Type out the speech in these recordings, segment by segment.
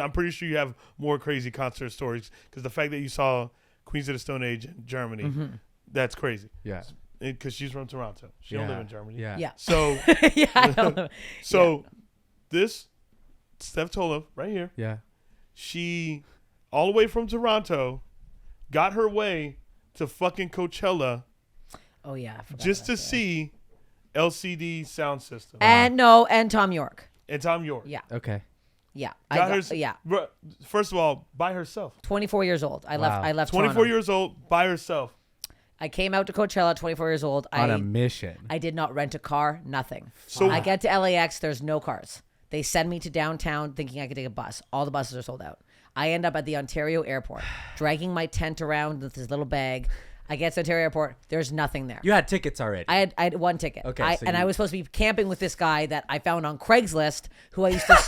I'm pretty sure you have more crazy concert stories because the fact that you saw Queens of the Stone Age in Germany, that's crazy. Yeah. Because she's from Toronto. She don't live in Germany. Yeah. So, this Steph Tolev right here. Yeah. She, all the way from Toronto, got her way to fucking Coachella. Oh yeah. Just to see LCD sound system. And Tom York. And Tom York. Yeah. Okay. Yeah. Yeah. First of all, by herself. 24 years old. I left 24 Toronto. years old by herself. I came out to Coachella at 24 years old. On a mission. I did not rent a car, nothing. So I get to LAX, there's no cars. They send me to downtown thinking I could take a bus. All the buses are sold out. I end up at the Ontario airport, dragging my tent around with this little bag. I get to Ontario airport, there's nothing there. You had tickets already. I had one ticket. Okay. I was supposed to be camping with this guy that I found on Craigslist, who I used to.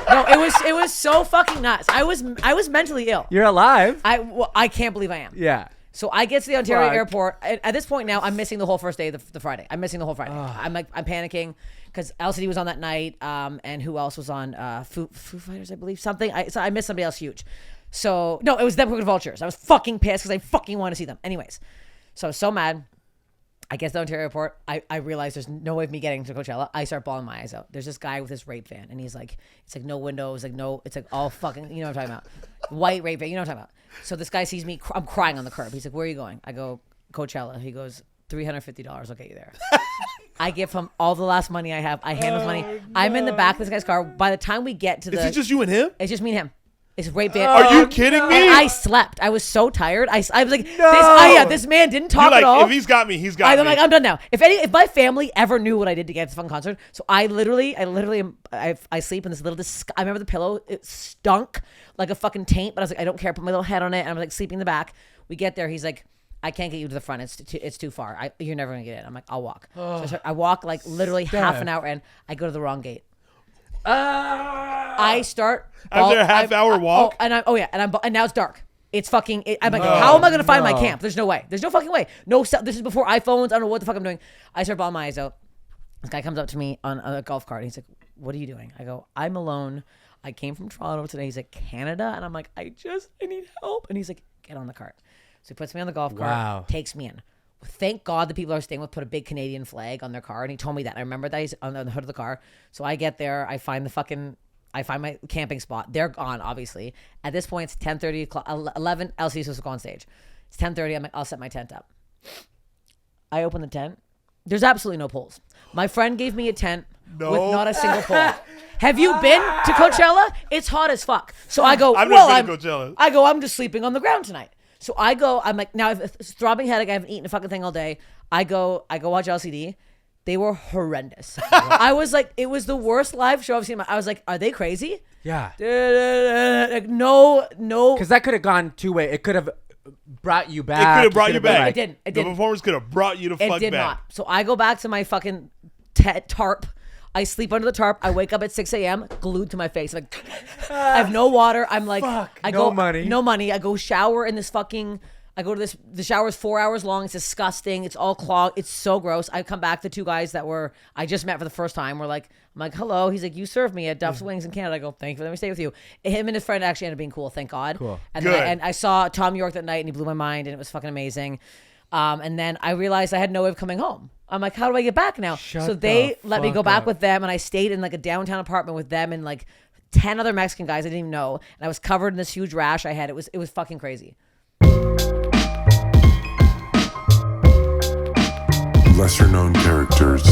No, it was so fucking nuts. I was mentally ill. You're alive. I can't believe I am. Yeah. So I get to the Ontario airport. At this point now, I'm missing the whole first day, the Friday. I'm missing the whole Friday. I'm panicking because LCD was on that night, and who else was on? Foo Fighters, I believe. Something. So I missed somebody else huge. So no, it was them. Vultures. I was fucking pissed because I fucking want to see them. Anyways, so I was so mad. I get to the Ontario airport. I realize there's no way of me getting to Coachella. I start bawling my eyes out. There's this guy with this rape van, and he's like, it's like no windows, like no, it's like all fucking, you know what I'm talking about? White rape van, you know what I'm talking about? So this guy sees me, I'm crying on the curb. He's like, where are you going? I go, Coachella. He goes, $350, I'll get you there. I give him all the last money I have. I hand him money. No. I'm in the back of this guy's car. By the time we get to Is it just you and him? It's just me and him. It's rape van. Are you kidding me? And I slept. I was so tired. I was like, this man didn't talk at all. If he's got me, he's got me. I'm like, I'm done now. If my family ever knew what I did to get this fucking concert, so I literally I sleep in this little. I remember the pillow. It stunk like a fucking taint, but I was like, I don't care. Put my little head on it, and I'm like sleeping in the back. We get there. He's like, I can't get you to the front. It's too far. You're never gonna get in. I'm like, I'll walk. So I walk like literally half an hour, and I go to the wrong gate. I start after a half-hour walk. And now it's dark. It's fucking. I'm like, how am I gonna find my camp? There's no way. There's no fucking way. No, this is before iPhones. I don't know what the fuck I'm doing. I start bawling my eyes out. This guy comes up to me on a golf cart. He's like, "What are you doing?" I go, "I'm alone. I came from Toronto today." He's like, "Canada," and I'm like, "I need help." And he's like, "Get on the cart." So he puts me on the golf cart. Takes me in. Thank God the people I was staying with put a big Canadian flag on their car, and he told me that. I remember that he's on the hood of the car. So I get there, I find my camping spot. They're gone, obviously. At this point, it's 10:30, 11. LC's supposed to go on stage. It's 10:30. I'm like, I'll set my tent up. I open the tent. There's absolutely no poles. My friend gave me a tent with not a single pole. Have you been to Coachella? It's hot as fuck. So I go, Coachella. I'm just sleeping on the ground tonight. So I go, I'm like, now it's throbbing headache. I haven't eaten a fucking thing all day. I go watch LCD. They were horrendous. I was like, it was the worst live show I've seen. I was like, are they crazy? Yeah. Like, no. Because that could have gone two ways. It could have brought you back. It could have brought you back. It didn't. The performance could have brought you to fuck back. It did not. So I go back to my fucking tarp. I sleep under the tarp. I wake up at 6 a.m. glued to my face. I'm like, I have no water. I'm like, no money. I go shower in this fucking. I go to this. The shower is 4 hours long. It's disgusting. It's all clogged. It's so gross. I come back. The two guys that I just met for the first time were like, I'm like, hello. He's like, you served me at Duff's Wings in Canada. I go, thank you for letting me stay with you. Him and his friend actually ended up being cool. Thank God. Cool. And then I saw Tom York that night, and he blew my mind, and it was fucking amazing. And then I realized I had no way of coming home. I'm like, how do I get back now? So they let me go back with them, and I stayed in like a downtown apartment with them and like 10 other Mexican guys I didn't even know. And I was covered in this huge rash I had. It was fucking crazy. Lesser known characters